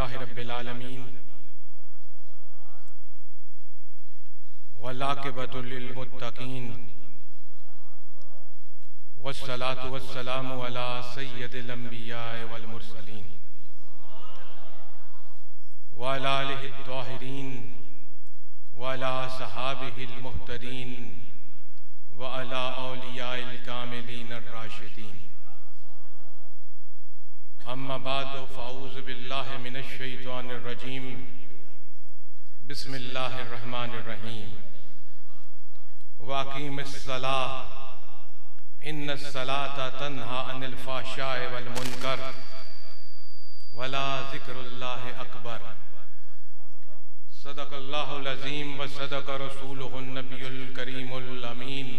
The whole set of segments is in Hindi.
अल्हम्दुलिल्लाहि रब्बिल आलमीन वल आक़िबतु लिल मुत्तक़ीन वस्सलातु वस्सलामु अला सय्यदिल अंबिया वल मुरसलीन व अला आलिहि त्ताहिरीन व अला सहाबिहिल मुहतदीन व अला औलियाइल कामिलीन अर्राशिदीन। अम्मा बाद फ़अऊज़ु बिल्लाहि मिनश शैतानिर रजीम। बिस्मिल्लाहिर रहमानिर रहीम। वाक़ीमिस सलाह इन्नस सलाता तन्हा अनिल फ़हशाइ वल मुनकर वला ज़िक्रुल्लाहि अकबर। सदक़ल्लाहुल अज़ीम व सदक़ रसूलुहुन नबियुल करीमुल अमीन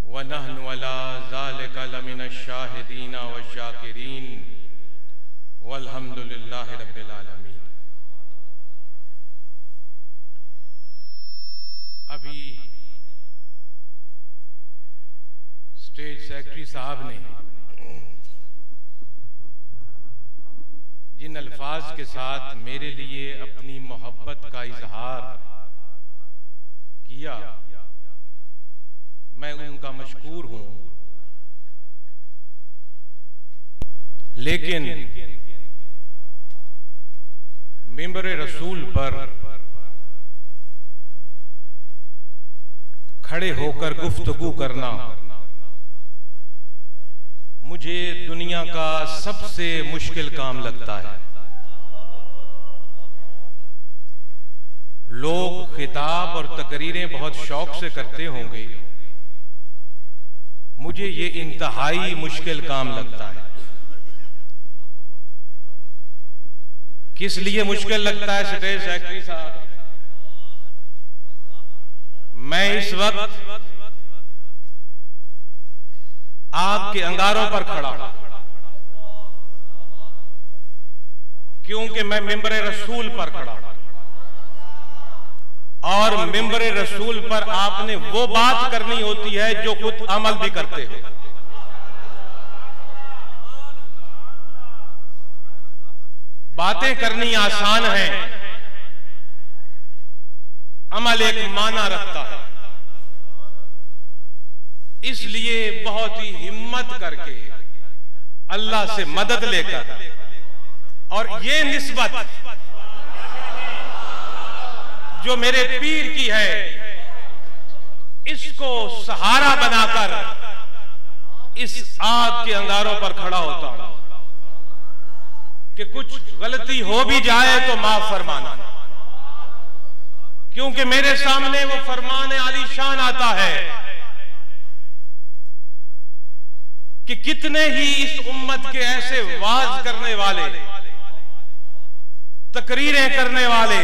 व नहनु अला ज़ालिका लमिनश शाहिदीन व शाकिरीन वल्हम्दुलिल्लाहि रब्बिल आलमीन। अभी स्टेज सेक्रेटरी साहब ने जिन अल्फाज के साथ मेरे लिए अपनी मोहब्बत का इजहार किया, मैं उनका मशकूर हूं। लेकिन मिंबर रसूल पर खड़े होकर गुफ्तगू करना मुझे दुनिया का सबसे मुश्किल काम लगता है। लोग खिताब और तकरीरें बहुत शौक से करते होंगे, मुझे ये इंतहाई मुश्किल काम लगता है। किस लिए मुश्किल लगता है स्टेज सेक्रेटरी साहब? मैं इस वक्त आपके अंगारों पर खड़ा हूं क्योंकि मैं मिंबर रसूल पर खड़ा हूं और मिंबर रसूल पर आपने वो बात करनी होती है जो खुद अमल भी करते हैं। बातें करनी आसान है, अमल एक माना रखता है। इसलिए बहुत ही हिम्मत करके अल्लाह से मदद लेकर और ये निस्बत जो मेरे पीर की है, इसको सहारा बनाकर इस आग के अंगारों पर खड़ा होता हूं कि कुछ गलती हो भी जाए तो माफ फरमाना, क्योंकि मेरे सामने वो फरमान आलीशान आता है कि कितने ही इस उम्मत के ऐसे वाज करने वाले, तकरीरें करने वाले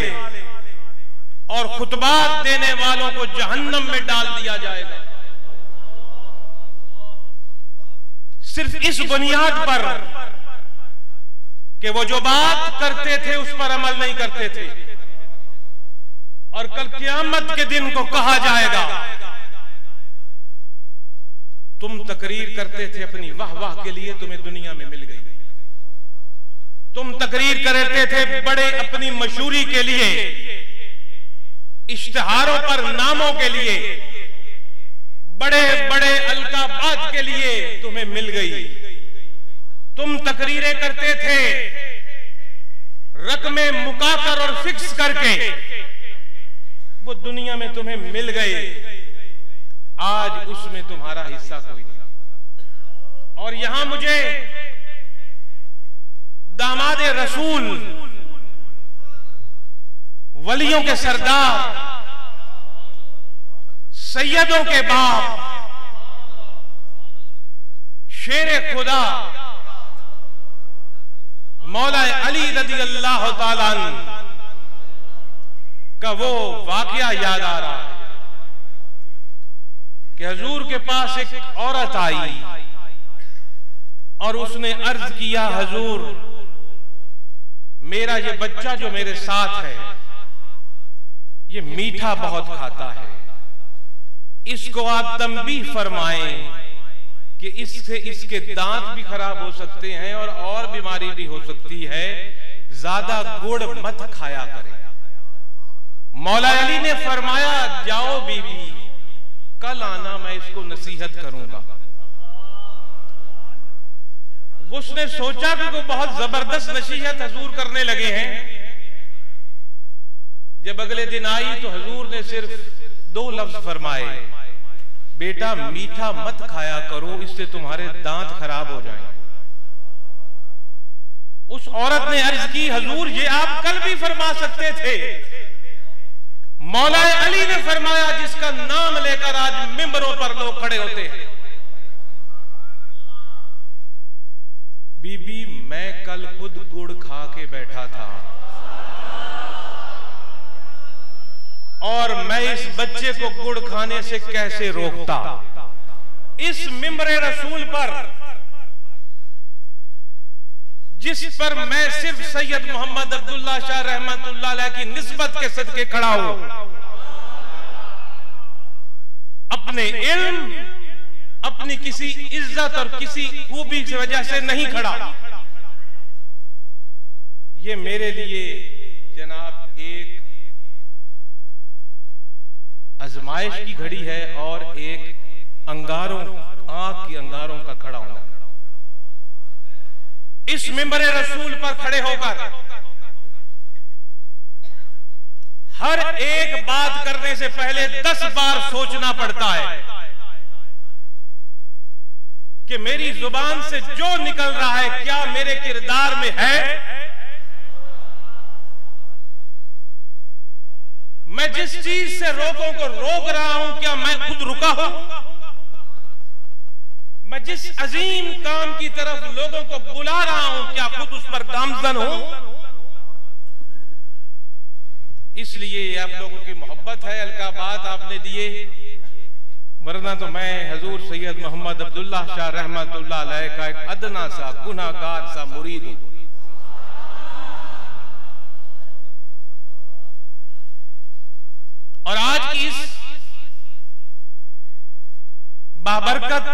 और खुतबात देने वालों को जहन्नम में डाल दिया जाएगा, सिर्फ इस बुनियाद पर कि वो जो बात करते थे उस पर अमल नहीं करते थे। और कल क़यामत के दिन को कहा जाएगा, तुम तकरीर करते थे अपनी वाह वाह के लिए, तुम्हें दुनिया में मिल गई। तुम तकरीर करते थे बड़े अपनी मशहूरी के लिए, इश्तिहारों पर नामों के लिए, बड़े बड़े अलकाबात के लिए, तुम्हें मिल गई। तुम तकरीरें करते थे रकमें मुकाकर और फिक्स करके, वो दुनिया में तुम्हें मिल गए। आज उसमें तुम्हारा हिस्सा कोई नहीं। और यहां मुझे दामाद रसूल, वलियों के सरदार, सैयदों के बाप, शेर खुदा मौला अली रज़ी अल्लाह ताला अन्हु का वो वाकया याद आ रहा है कि हुजूर के पास एक औरत आई और उसने अर्ज किया, हुजूर मेरा ये बच्चा जो मेरे साथ है ये मीठा बहुत खाता है, इसको आप तंबीह फरमाएं कि इससे इसके दांत भी खराब हो सकते हैं और बीमारी भी हो सकती है, ज्यादा गुड़ मत खाया करे। मौला अली ने फरमाया जाओ बीबी, कल आना, मैं इसको नसीहत करूंगा। उसने सोचा कि वो बहुत जबरदस्त नसीहत हुजूर करने लगे हैं। जब अगले दिन आई तो हुजूर ने सिर्फ 2 लफ्ज फरमाए, बेटा मीठा मत खाया करो, इससे तुम्हारे दांत खराब हो जाएं। उस औरत ने अर्ज की, हुजूर ये आप कल भी फरमा सकते थे। मौला अली ने फरमाया जिसका नाम लेकर आज मिंबरों पर लोग खड़े होते हैं। बीबी मैं कल खुद गुड़ खा के बैठा था और मैं इस बच्चे को गुड़ खाने से कैसे रोकता। इस मिंबरे रसूल पर जिस पर मैं सिर्फ सैयद मोहम्मद अब्दुल्ला शाह रहमतुल्लाह अलैह की निस्बत के सदके खड़ा हूं, अपने इल्म, अपनी किसी इज्जत और किसी खूबी की वजह से नहीं खड़ा। ये मेरे लिए जनाब एक आजमाइश की घड़ी है और एक अंगारों, आंख की अंगारों का खड़ा होना। इस मिंबर रसूल पर खड़े होकर हर एक बात करने से पहले 10 बार सोचना पड़ता है कि मेरी जुबान से जो निकल रहा है क्या मेरे किरदार में है। मैं जिस चीज से लोगों को रोक रहा हूं क्या मैं खुद रुका हूं। मैं जिस अजीम काम की तरफ लोगों को बुला रहा हूं क्या खुद उस पर गामजन हूं। इसलिए आप लोगों की मोहब्बत है, अलकाबात आपने दिए, वरना तो मैं हजूर सैयद मोहम्मद अब्दुल्ला शाह रहमतुल्लाह अलैह का एक अदना सा गुनाहगार सा मुरीद हूं। और आज की इस बाबरकत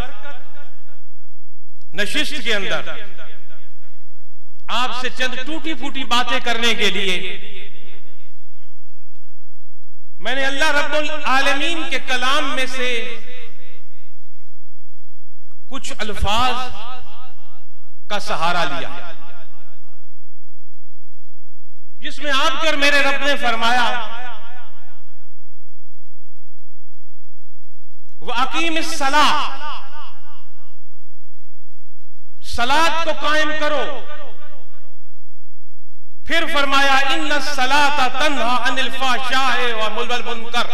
नशिस्त के अंदर आपसे चंद टूटी फूटी बातें करने के लिए मैंने अल्लाह रब्बुल आलमीन के कलाम में से कुछ अल्फाज का सहारा लिया, जिसमें आपके और मेरे रब ने फरमाया व अकीमिस सलाह, सलात को कायम करो। फिर फरमाया इन्ना सलाता तन्हा अनिल फाहशाए व मुनकर।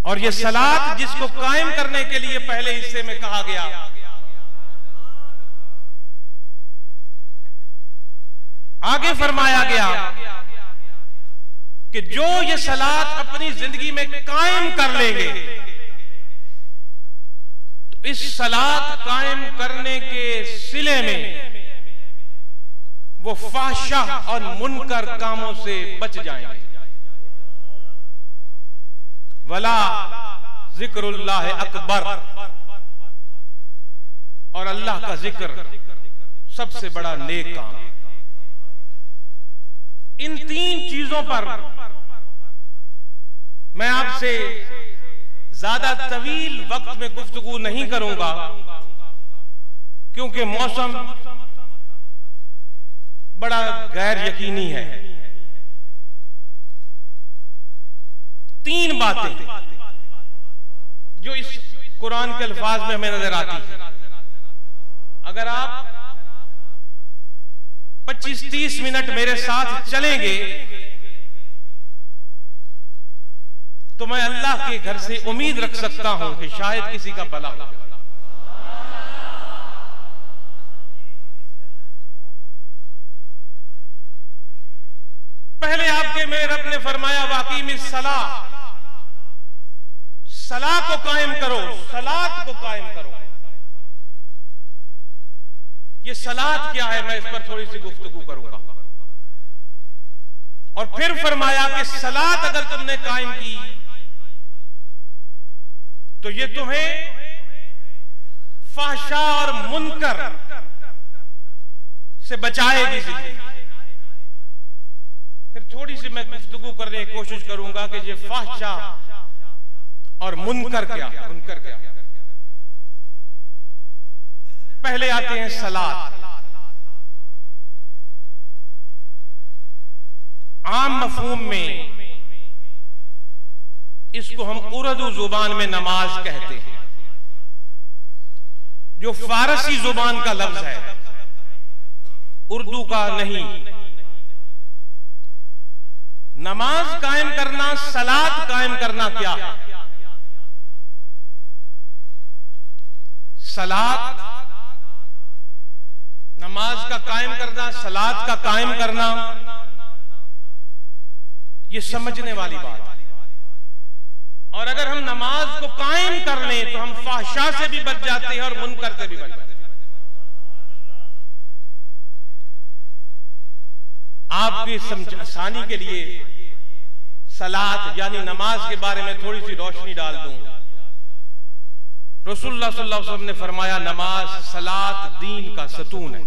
और ये सलात जिसको कायम करने के लिए पहले हिस्से में कहा गया, आगे फरमाया गया कि जो ये सलात अपनी जिंदगी में कायम कर लेंगे तो इस सलात कायम करने के सिले में वो फाहशा और मुनकर कामों से बच जाएंगे। वला जिक्रुल्लाह अकबर, और अल्लाह का जिक्र सबसे बड़ा नेक काम। इन 3 चीजों पर मैं आपसे ज्यादा तवील वक्त में गुफ्तगू नहीं करूंगा, क्योंकि मौसम बड़ा गैर यकीनी है। 3 बातें जो इस कुरान के अल्फाज में हमें नजर आती है, अगर आप 25-30 मिनट मेरे साथ चलेंगे तो मैं अल्लाह के घर से उम्मीद रख सकता हूं कि शायद किसी का भला हो। पहले आपके मेरे रब ने फरमाया वाकीमिस सलाह, सलाह को कायम करो, सलात को कायम करो। ये सलात क्या है, मैं इस पर थोड़ी सी गुफ्तगू करूंगा। और फिर फरमाया कि सलात अगर तुमने कायम की तो ये तुम्हें फाहशा और मुनकर से बचाएगी जिंदगी। फिर थोड़ी सी मैं गुफ्तगू करने की कोशिश करूंगा कि ये फाहशा और मुनकर क्या। पहले आते हैं सलात। आम मफहूम में इसको हम उर्दू जुबान में नमाज कहते हैं, जो फारसी जुबान का लफ्ज है, उर्दू का नहीं। नमाज कायम करना, सलात कायम करना क्या है? सलात, नमाज का कायम करना, सलात का कायम करना, ये समझने वाली बात है। और अगर हम नमाज को कायम कर लें तो हम फाहशा से भी बच जाते हैं और मुनकर से भी बच जाते हैं। आपकी आसानी के लिए सलात यानी नमाज के बारे में थोड़ी सी रोशनी डाल दूं। रसूलुल्लाह सल्लल्लाहु अलैहि वसल्लम ने फरमाया, नमाज सलात दीन का सतून है।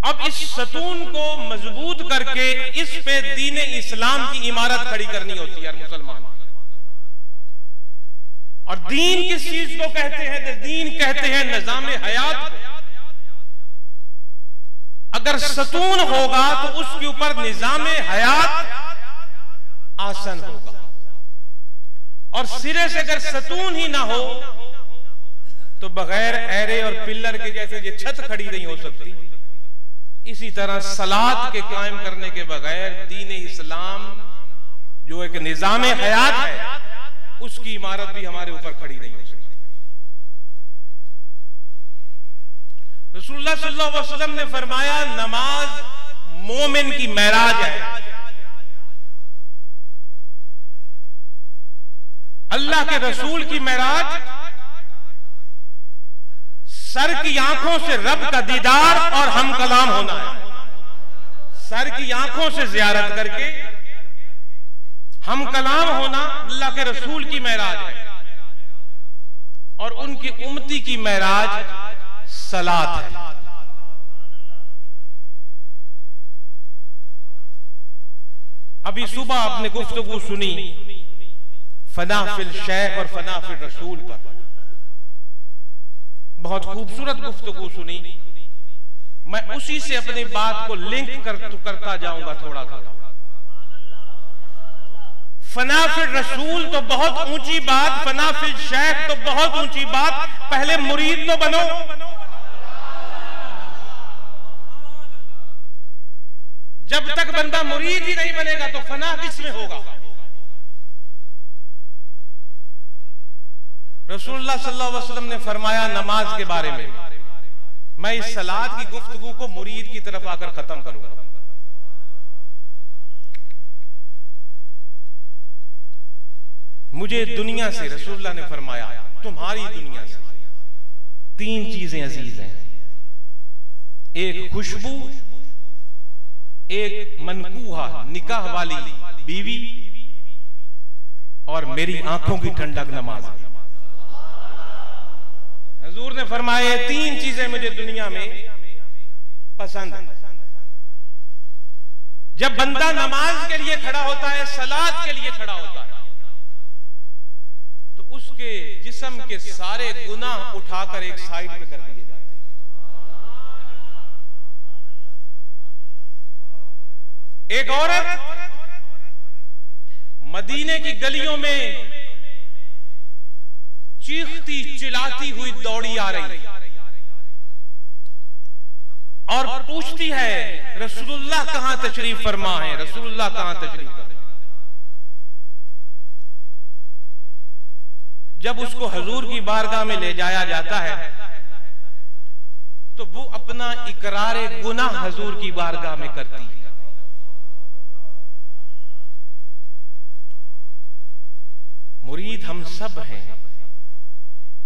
अब इस सतून को मजबूत करके इस पे दीन इस्लाम की इमारत खड़ी करनी होती है मुसलमान। और दीन किस चीज को कहते हैं? दीन कहते हैं निजाम हयात को। अगर सतून होगा तो उसके ऊपर निजाम हयात आसन होगा, और सिरे से अगर सतून ही ना हो तो बगैर एरे और पिल्लर के जैसे ये छत खड़ी नहीं हो सकती। इसी तरह सलात के कायम करने के बगैर दीन इस्लाम जो एक निजाम हयात है, उसकी इमारत भी हमारे ऊपर खड़ी नहीं हो सकती। रसूलुल्लाह सल्लल्लाहु अलैहि वसल्लम ने फरमाया, नमाज मोमिन की मेराज है। अल्लाह के रसूल की मेराज सर की आंखों से रब का दीदार और हम कलाम होना है। सर की आंखों से जियारत करके हम कलाम होना अल्लाह के रसूल की मेराज है। और उनकी उम्मती की मेराज सलात है। अभी सुबह आपने गुफ्तगू सुनी फना फिल शेख और फना फिल रसूल पर, बहुत खूबसूरत गुफ्तगू सुनी। मैं उसी से अपनी बात को लिंक करता जाऊंगा थोड़ा थोड़ा। फना फिल रसूल तो बहुत ऊंची बात, फना फिल शेख तो बहुत ऊंची बात। पहले मुरीद तो बनो। जब तक बंदा मुरीद ही नहीं बनेगा तो फना किसमें होगा? रसूलुल्लाह सल्लल्लाहु अलैहि वसल्लम ने फरमाया नमाज के बारे में, मैं इस सलात की गुफ्तगू को मुरीद की तरफ आकर खत्म करूंगा। मुझे दुनिया से, रसूलुल्लाह ने फरमाया तुम्हारी दुनिया से 3 चीजें अजीज हैं। एक खुशबू, एक मनकूहा निकाह वाली बीवी, और मेरी आंखों की ठंडक नमाज। हुजूर ने फरमाया 3 चीजें मुझे दुनिया में पसंद है। जब बंदा नमाज के लिए खड़ा होता है, सलात के लिए खड़ा होता है, तो उसके जिस्म के सारे गुनाह उठाकर एक साइड पे कर दिए जाते हैं। एक औरत मदीने की गलियों में चीखती चिल्लाती हुई दौड़ी आ रही और पूछती है, रसूलुल्लाह कहां तशरीफ फरमा है? रसूलुल्लाह कहां तशरीफ फरमा? जब उसको हुजूर की बारगाह में ले जाया जाता है तो वो अपना इकरार गुनाह हुजूर की बारगाह में करती है। मुरीद हम सब हैं,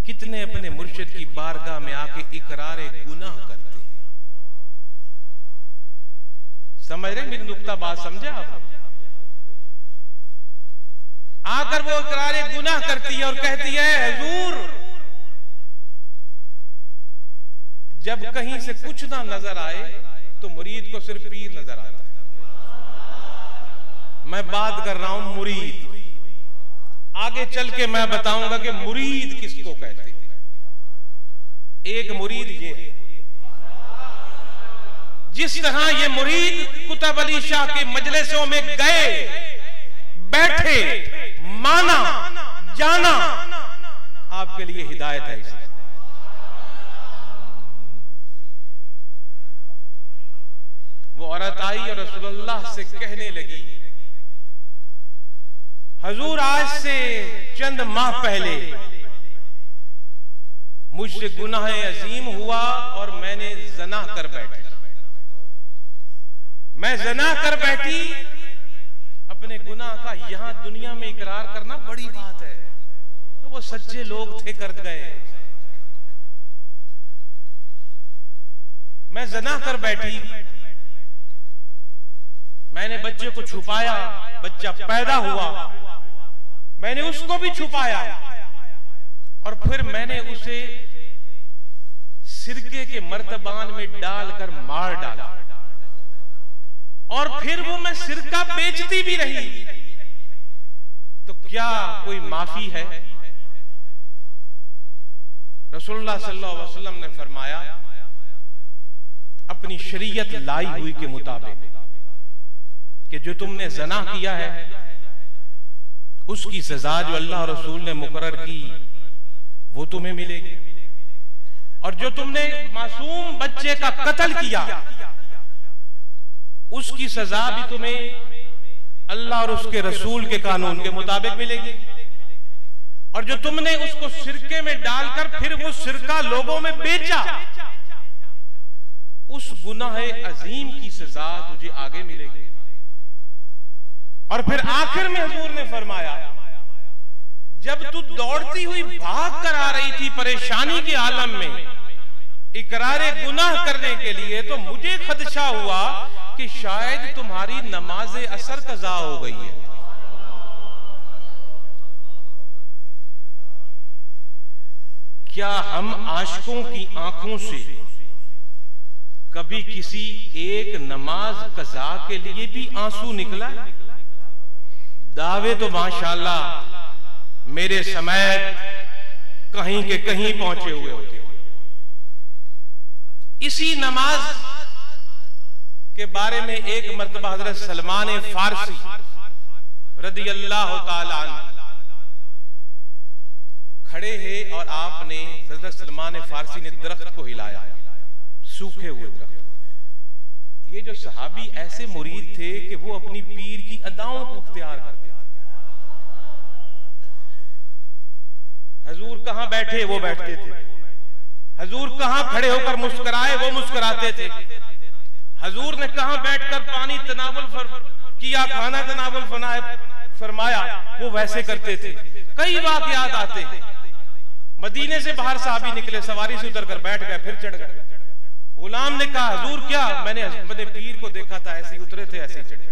कितने अपने मुर्शिद की बारगाह में आके इकरार गुनाह करते हैं। समझ रहे मेरी नुक्ता बात? समझे आप? आकर वो इकरार गुनाह करती है और कहती है, हुजूर जब कहीं से कुछ ना नजर आए तो मुरीद को सिर्फ पीर नजर आता है। मैं बात कर रहा हूं मुरीद। आगे चल के मैं बताऊंगा कि मुरीद किसको कहते हैं। एक मुरीद ये है, जिस तरह ये मुरीद कुतुब अली शाह की मजलिसों में गए, बैठे, माना, जाना, आपके लिए हिदायत है। इसे वो औरत आई और रसूलुल्लाह से कहने लगी, हुजूर आज से चंद माह पहले मुझसे गुनाह अजीम हुआ और मैंने ज़ना कर बैठी। मैं ज़ना कर बैठी, अपने गुनाह का यहां दुनिया में इकरार करना बड़ी बात है, तो वो सच्चे लोग थे, कर गए। मैं ज़ना कर बैठी, मैंने बच्चे को छुपाया, बच्चा पैदा हुआ, मैंने उसको भी छुपाया और फिर मैंने उसे सिरके के मर्तबान में डालकर मार डाला और फिर वो मैं सिरका बेचती भी रही। तो क्या कोई माफी है? रसूलुल्लाह सल्लल्लाहु अलैहि वसल्लम ने फरमाया, अपनी शरीयत लाई हुई के मुताबिक कि जो तुमने ज़ना किया है उसकी सजा जो अल्लाह और रसूल ने मुकर्रर की वो तुम्हें मिलेगी, और जो तुमने मासूम बच्चे का कत्ल किया उसकी सजा भी तुम्हें अल्लाह और उसके रसूल के कानून के मुताबिक मिलेगी, और जो तुमने उसको सिरके में डालकर फिर वो सिरका लोगों में बेचा, उस गुनाह अजीम की सजा तुझे आगे मिलेगी। और फिर आखिर में हुजूर ने फरमाया, जब तू दौड़ती हुई भाग कर आ रही थी परेशानी के आलम में इकरारे गुनाह करने के लिए, तो मुझे खदशा हुआ कि शायद तुम्हारी नमाज असर कज़ा हो गई है। क्या हम आशिकों की आंखों से कभी किसी एक नमाज कज़ा के लिए भी आंसू निकला? दावे तो माशाअल्लाह मेरे समय कहीं के कहीं पहुंचे हुए होते। इसी नमाज के बारे में एक मर्तबा हजरत सलमान फारसी रदी अल्लाह ताला अन्हु खड़े हैं और आपने हजरत सलमान फारसी ने दरख्त को हिलाया, सूखे हुए दरख्त। ये जो सहाबी ऐसे मुरीद थे कि वो अपनी पीर की अदाओं को इख्तियार करते थे। हजूर कहां बैठे वो बैठते थे, हजूर कहां खड़े होकर मुस्कुराए वो मुस्कुराते थे, हजूर ने कहां बैठकर पानी तनावुल किया, खाना तनावुल फरमाया, वो वैसे करते थे। कई वाकयात आते हैं, मदीने से बाहर साहबी निकले, सवारी से उतरकर बैठ गए, फिर चढ़ गए। गुलाम ने कहा, हुजूर क्या? मैंने अपने पीर को देखा था, ऐसे ही उतरे थे, ऐसे ही चढ़े।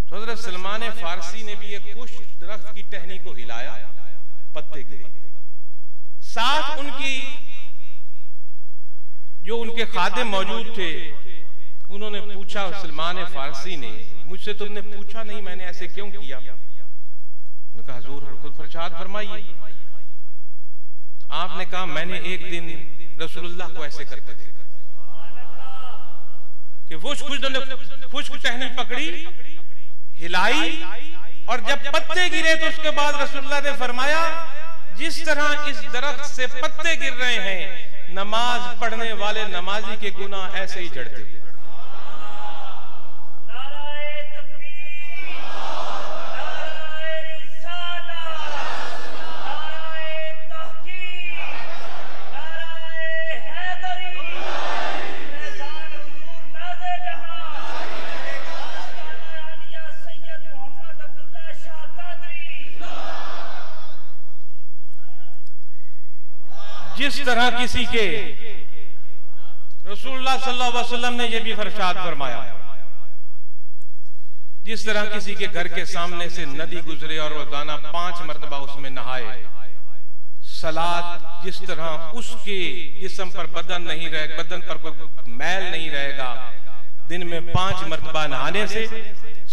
तो हज़रत सलमान फारसी ने भी एक खुश दरख्त की टहनी को हिलाया, पत्ते गिरे। साथ उनकी जो उनके खादिम मौजूद थे, उन्होंने पूछा सलमान फारसी ने, मुझसे तुमने पूछा नहीं मैंने ऐसे क्यों किया? उन्होंने कहा, हुजूर खुद फरशाद फरमाइए। आपने कहा, मैंने एक दिन रसूलुल्लाह को ऐसे करते देखा कि वो खुश्क टहनी पकड़ी, हिलाई, और जब पत्ते गिरे तो उसके बाद रसूलुल्लाह ने फरमाया, जिस तरह इस दरख्त से पत्ते गिर रहे हैं, नमाज पढ़ने वाले नमाजी के गुनाह ऐसे ही झड़ते। जिस तरह किसी के रसूलुल्लाह सल्लल्लाहु अलैहि वसल्लम ने यह भी फरशाद फरमाया, जिस तरह किसी के घर के सामने से नदी गुजरे और रोजाना 5 मरतबा उसमें नहाए, सलात जिस तरह उसके जिस्म पर बदन पर कोई मैल नहीं रहेगा, दिन में 5 मरतबा नहाने से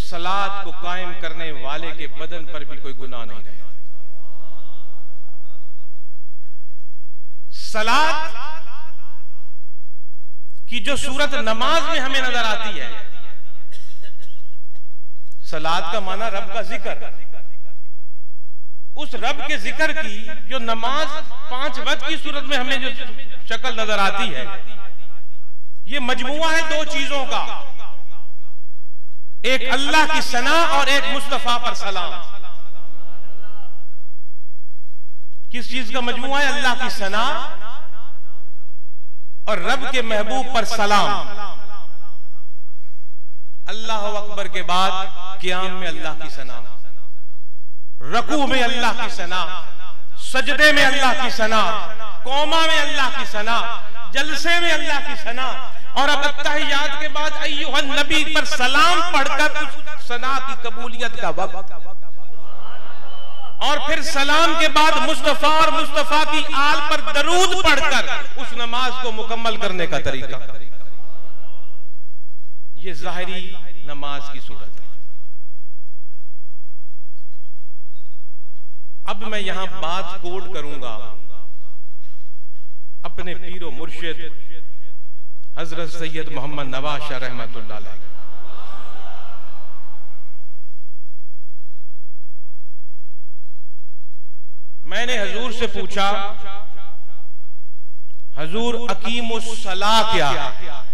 सलात को कायम करने वाले के बदन पर भी कोई गुनाह नहीं रहेगा। सलात की जो सूरत नमाज में हमें नजर आती है, सलात का माना रब का जिक्र, उस रब के जिक्र की जो नमाज 5 वक्त की सूरत में हमें जो शक्ल नजर आती है, ये मजमुआ है 2 चीजों का, एक अल्लाह की सना और एक मुस्तफा पर सलाम। किस चीज का मजमुआ है? अल्लाह की सना और रब के महबूब पर सलाम। अल्लाह अकबर के बाद क़ियाम में अल्लाह की सना, रकू में अल्लाह की सना, सजदे में अल्लाह की सना, कौमा में अल्लाह की सना, जलसे में अल्लाह की सना, और अब अत्तहियात के बाद अय्युहन नबी पर सलाम पढ़कर उस सना की कबूलियत का वक्त, और फिर सलाम के बाद मुस्तफा और मुस्तफा की आल पर दरूद पढ़कर उस नमाज को मुकम्मल करने का तरीका। ये ज़ाहिरी नमाज की सूरत है। अब मैं यहां बात कोड करूंगा अपने पीरो मुर्शिद हजरत सैयद मोहम्मद नवाज शाह रहमतुल्लाह अलैह। मैंने हजूर से पूछा, हजूर अकीमुस्सलाह क्या है?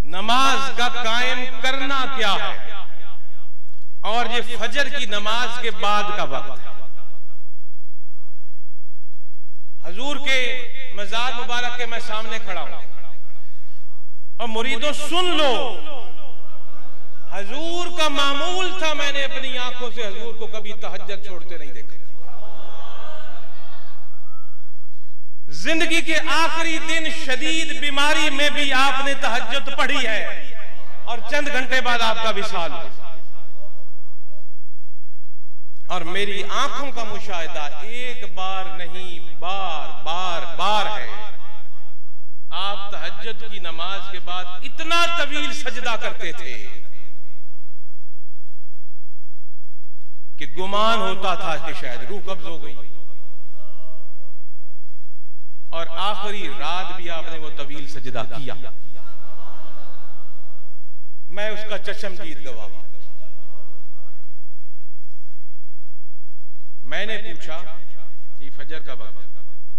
नमाज का कायम करना क्या है? और ये फजर की नमाज के बाद का वक्त है। हजूर के मज़ार मुबारक के मैं सामने खड़ा हूं और मुरीदों सुन लो, हजूर का मामूल था, मैंने अपनी आंखों से हजूर को कभी तहज्जुद छोड़ते नहीं देखा। जिंदगी के आखिरी दिन शदीद बीमारी में भी आपने तहज्जुद पढ़ी है और चंद घंटे बाद आपका विसाल हुआ। और मेरी आंखों का मुशाहिदा एक बार नहीं बार है। आप तहज्जुद की नमाज के बाद इतना तवील सजदा करते थे कि गुमान होता था कि शायद रूह कब्ज हो गई, और आखिरी रात भी आपने वो तवील सजदा किया। मैं उसका चशमदीद गवाह। मैंने पूछा, ये फजर का वक्त,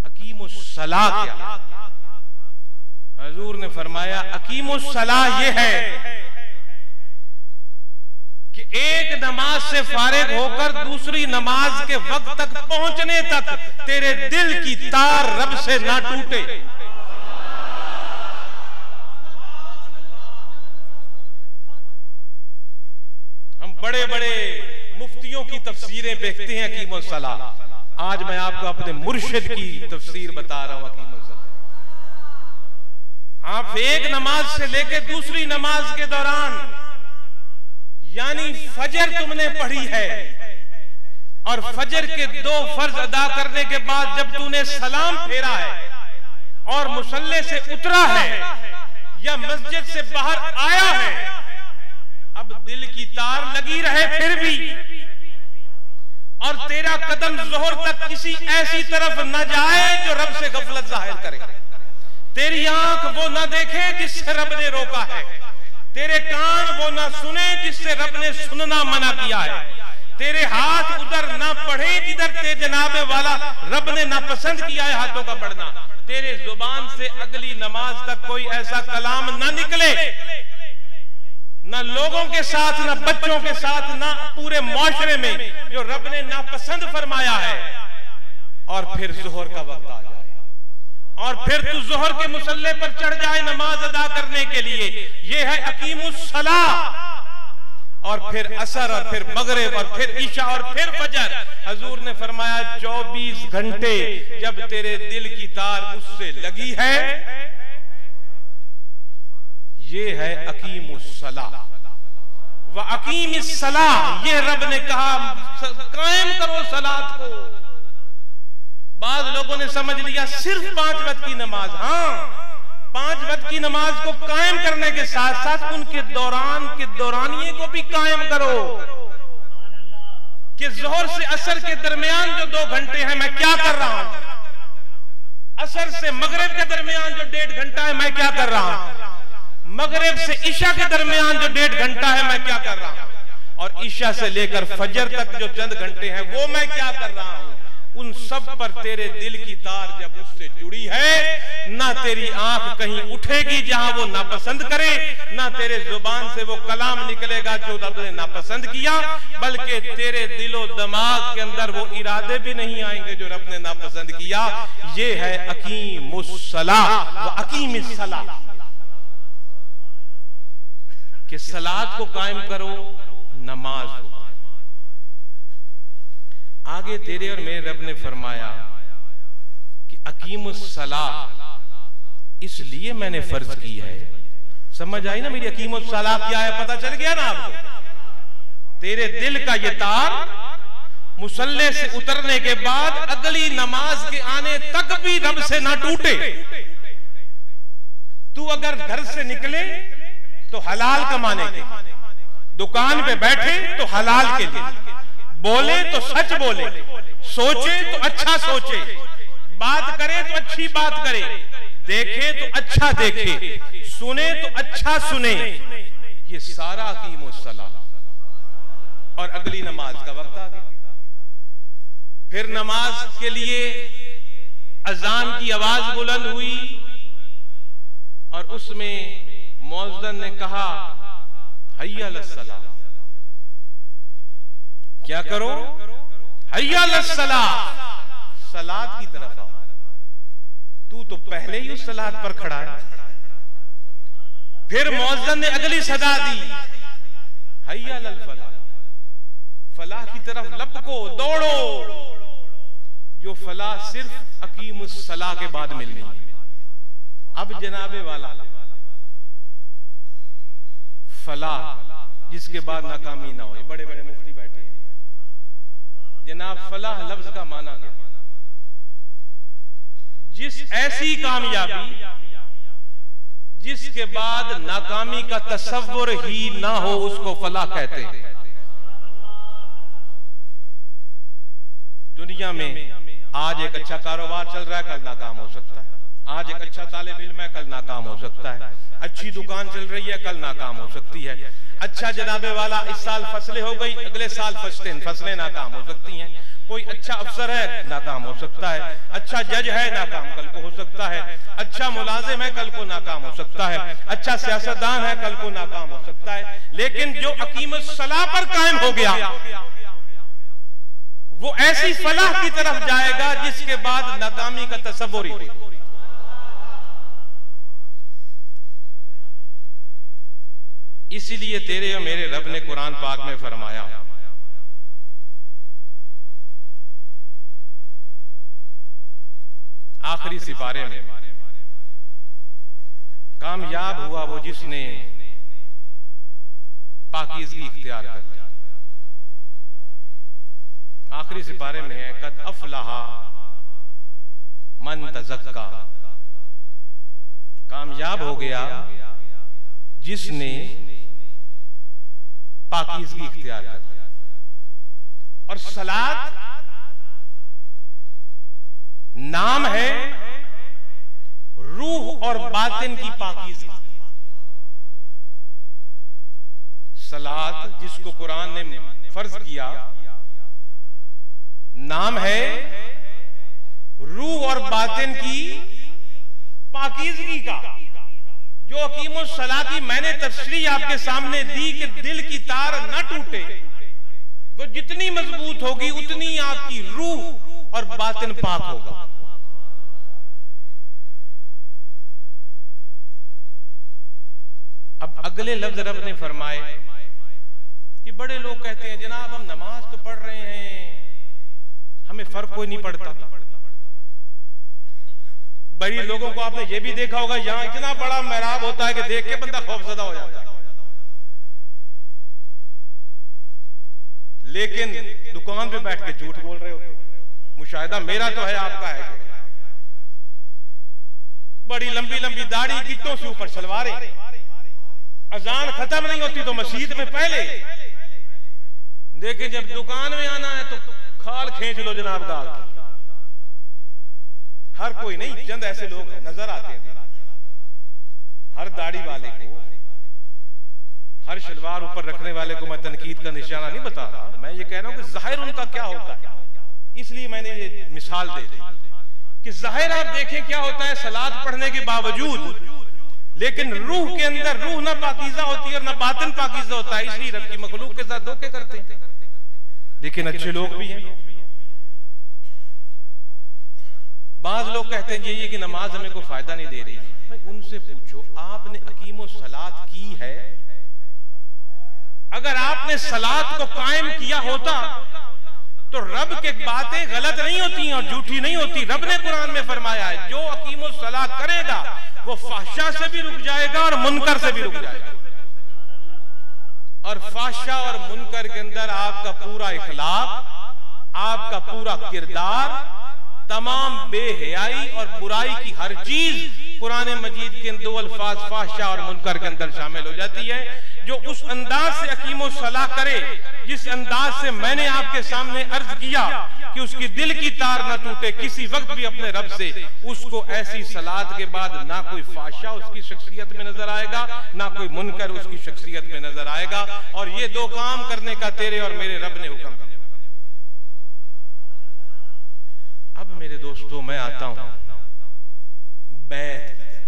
अकीमुस्सलाह क्या? हजूर ने फरमाया, अकीमुस्सलाह ये है कि एक नमाज से फारिग होकर दूसरी नमाज के वक्त तक पहुंचने तक तेरे दिल की तार रब से ना टूटे। हम बड़े बड़े मुफ्तियों की तफसीरें देखते हैं अकीमुस्सलाह। आज मैं आपको अपने मुर्शिद की तफसीर बता रहा हूं। अकीमुस्सलाह, आप एक नमाज से लेकर दूसरी नमाज के दौरान, यानी फजर तुमने पढ़ी है और फजर के 2 फर्ज अदा करने के बाद जब तूने सलाम फेरा है और मुसल्ले से उतरा है या मस्जिद से बाहर आया है, अब दिल की तार लगी रहे फिर भी, और तेरा कदम जोहर तक किसी ऐसी तरफ न जाए जो रब से गफलत जाहिर करे, तेरी आंख वो न देखे जिससे रब ने रोका है, तेरे कान वो ना सुने जिससे रब ने सुनना मना किया है, तेरे हाथ उधर ना बढ़े जिधर ते जनाबे वाला रब ने ना पसंद किया है हाथों का बढ़ना, तेरे जुबान से अगली नमाज तक कोई ऐसा कलाम ना निकले, ना लोगों के साथ, ना बच्चों के साथ, ना पूरे माशरे में, जो रब ने नापसंद फरमाया है। और फिर जोहर का वक्त आ जाए और फिर तू जोहर के मुसल्ले पर चढ़ जाए नमाज अदा करने के लिए। ये है अकीमुस्सलाह। और फिर असर और फिर मगरिब और फिर ईशा और फिर फजर। हजूर ने फरमाया 24 घंटे जब तेरे दिल की तार उससे लगी है, ये है अकीमुस्सलाह। व अकीमिस सलाह, ये रब ने कहा कायम करो सलात को। बाद लोगों ने समझ लिया सिर्फ 5 वक्त की नमाज। हाँ, 5 वक्त की नमाज को कायम करने के साथ साथ उनके दौरानिये को भी कायम करो कि जोहर से असर के दरमियान जो 2 घंटे हैं मैं क्या कर रहा हूं, असर से मगरिब के दरमियान जो 1.5 घंटा है मैं क्या कर रहा हूं, मगरिब से ईशा के दरमियान जो 1.5 घंटा है मैं क्या कर रहा हूं, और ईशा से लेकर फजर तक जो चंद घंटे हैं वो मैं क्या कर रहा हूं। उन सब पर तेरे दिल की तार जब उससे जुड़ी है, ना तेरी आंख कहीं उठेगी जहां वो नापसंद करे, ना तेरे जुबान से वो कलाम निकलेगा जो रब ने नापसंद किया, बल्कि तेरे दिलो दिमाग के अंदर वो इरादे भी नहीं आएंगे जो रब ने नापसंद किया। ये है अकीमुस्सलाह व अकीमिस्सलाह, कि सलात को कायम करो, नमाज को। आगे तेरे और मेरे रब ने फरमाया कि अकीमुस्सलाह इसलिए मैंने फर्ज की है। समझ आई ना मेरी अकीमुस्सलाह क्या है, पता चल गया ना आपको। तेरे दिल का ये तार मुसल्ले से उतरने के बाद अगली नमाज के आने तक भी रब से ना टूटे। तू अगर घर से निकले तो हलाल कमाने के, दुकान पे बैठे तो हलाल के लिए, बोले तो सच बोले, सोचे तो अच्छा सोचे, बात करे तो अच्छी बात करे, देखे तो अच्छा देखे, सुने तो अच्छा सुने। ये सारा अकीमुस्सलाह। और अगली नमाज का वक्त आ गया। फिर नमाज के लिए अजान की आवाज बुलंद हुई और उसमें मुअज्जिन ने कहा हय्या अलस्सलाह, क्या करो, हय्या अलस्सलाह, सलात की तरफ आओ। तू तो पहले ही उस सलात पर खड़ा है। फिर मुअज्जिन ने अगली सदा दी, हय्या अलल फलाह, फलाह की तरफ लपको, दौड़ो। जो फलाह सिर्फ अकीमुस्सलाह के बाद मिलनी है। अब जनाबे वाला फलाह जिसके बाद नाकामी ना हो, ये बड़े बड़े मुफ्ती बैठे हैं। जनाब फलाह लफ्ज का माना क्या? जिस ऐसी कामयाबी जिसके बाद नाकामी का तसव्वुर ही ना हो उसको फलाह कहते हैं। दुनिया में आज एक अच्छा कारोबार चल रहा है, कल नाकाम हो सकता है। आज एक अच्छा तालिब इल्म है, कल नाकाम हो सकता है। अच्छी दुकान चल रही है, कल नाकाम हो सकती है। अच्छा जनाबे वाला इस साल फसलें हो गई, अगले साल फसलें नाकाम हो सकती हैं। कोई अच्छा अफसर है, नाकाम हो सकता है। अच्छा जज है, नाकाम कल को हो सकता है। अच्छा मुलाजिम है, कल को नाकाम हो सकता है। अच्छा सियासतदान है, कल को नाकाम हो सकता है। लेकिन जो अकीमुस्सलाह पर कायम हो गया वो ऐसी फलाह की तरफ जाएगा जिसके बाद नाकामी का तसव्वुर ही नहीं। इसीलिए तेरे और मेरे रब ने कुरान पाक में फरमाया, आखिरी सिपारे में, कामयाब हुआ वो जिसने पाकीज़गी इख्तियार कर ली। आखिरी सिपारे में है, कद अफलहा मन तज़क्का, कामयाब हो गया जिसने पाकीज़गी इख्तियार कर ली। और सलात नाम है रूह और बातिन की पाकीज़गी। सलात जिसको कुरान ने फर्ज किया, नाम है रूह और बातिन की पाकीज़गी का। जो अकीमुस्सलाह की मैंने तफसीर आपके सामने दी कि दिल की तार न टूटे, वो जितनी मजबूत होगी उतनी आपकी रूह और बातिन पाक होगा। अब अगले लफ्ज रब ने फरमाए कि बड़े लोग कहते हैं जनाब हम नमाज तो पढ़ रहे हैं, हमें फर्क कोई नहीं पड़ता। बड़ी लोगों को आपने ये भी देखा होगा, यहां इतना बड़ा मेहराब होता है कि देख के बंदा खौफजदा हो जाता है। लेकिन दुकान पे बैठ के झूठ बोल रहे होते। मुशाहिदा मेरा तो है, आपका है। बड़ी लंबी लंबी दाढ़ी, गिट्टों से ऊपर सलवारें, अजान खत्म नहीं होती तो मस्जिद में पहले, लेकिन जब दुकान में आना है तो खाल खींच लो जनाब का। हर कोई नहीं, चंद ऐसे लोग नजर आते हैं। हर दाढ़ी वाले को, हर शलवार ऊपर रखने वाले को मैं तनकीद का निशाना नहीं बता रहा, मैं ये कह रहा हूं कि जाहिर उनका क्या होता है। इसलिए मैंने ये मिसाल दे दी कि जाहिर आप देखें क्या होता है सलात पढ़ने के बावजूद, लेकिन रूह के अंदर रूह ना पाकीज़ा होती है और ना बातिन पाकीज़ा होता है, इसलिए रब की मखलूक के साथ धोखे करते हैं। लेकिन अच्छे लोग भी हैं। बाज लोग कहते हैं ये कि नमाज हमें कोई फायदा नहीं दे रही। भाई उनसे पूछो, आपने अकीमो सलात की है? अगर आपने सलात को कायम किया होता तो रब के बातें गलत नहीं होती और झूठी नहीं होती। रब ने कुरान में फरमाया है जो अकीमो सलात करेगा वो फाहशा से भी रुक जाएगा और मुनकर से भी रुक जाएगा। और फाहशा और मुनकर के अंदर आपका पूरा इखलाक, आपका पूरा किरदार, तमाम बेहयाई और बुराई की हर चीज कुरान मजीद के दो अल्फाज फाहशा और मुनकर के अंदर शामिल हो जाती है। जो उस अंदाज से अकीमो सलाह करे जिस अंदाज से मैंने आपके सामने अर्ज किया कि उसकी दिल की तार ना टूटे किसी वक्त भी अपने रब से, उसको ऐसी सलात के बाद ना कोई फाहशा उसकी शख्सियत में नजर आएगा, ना कोई मुनकर उसकी शख्सियत में नजर आएगा। और ये दो काम करने का तेरे और मेरे रब ने हुक्म दिया। अब मेरे दोस्तों मैं आता हूं बैत की तरफ।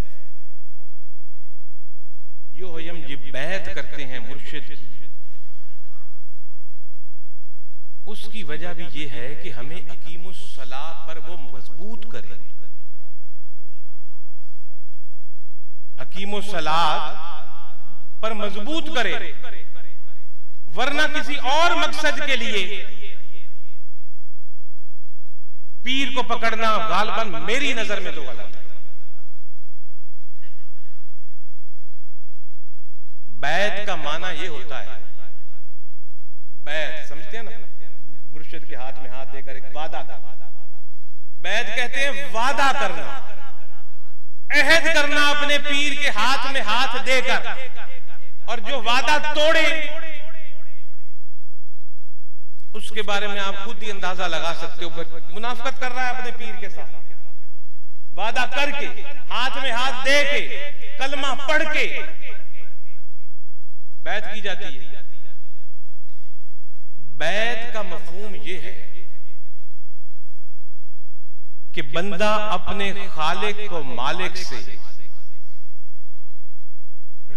जो हम ये बैत करते हैं मुर्शिद की, उसकी वजह भी ये है कि हमें अकीमुस सलाह पर वो मजबूत करे। अकीमुस सलाह पर मजबूत करे, वरना किसी और मकसद के लिए पीर को पकड़ना गालबन मेरी नजर में तो गलत है। बैत का माना ये होता है, बैत समझते हैं ना, मुर्शिद के हाथ में हाथ देकर एक वादा करना। बैत कहते हैं वादा करना, अहद करना अपने पीर के हाथ में हाथ देकर, और जो वादा तोड़े उसके बारे में आप खुद ही अंदाजा लगा सकते हो, मुनाफिकत कर रहा है अपने पीर के साथ। वादा करके, हाथ में हाथ दे के, कलमा पढ़ के बैत की जाती है। बैत का मफहूम यह है कि बंदा अपने खालिक को मालिक से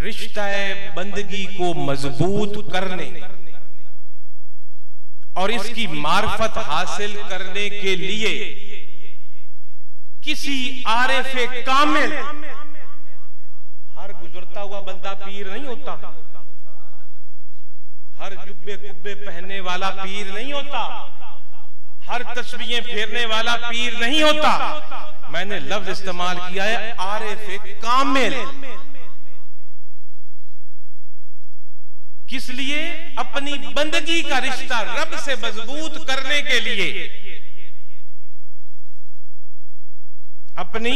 रिश्ता बंदगी को मजबूत करने और इसकी मार्फत हासिल करने के लिए किसी आरिफे कामिल, हर गुजरता हुआ बंदा पीर नहीं होता, हर जुब्बे कुब्बे पहनने वाला पीर नहीं होता, हर तस्बीहें फेरने वाला पीर नहीं होता। मैंने लफ्ज इस्तेमाल किया है आरिफे कामिल। किस लिए? अपनी बंदगी का रिश्ता रब से मजबूत करने के लिए, अपनी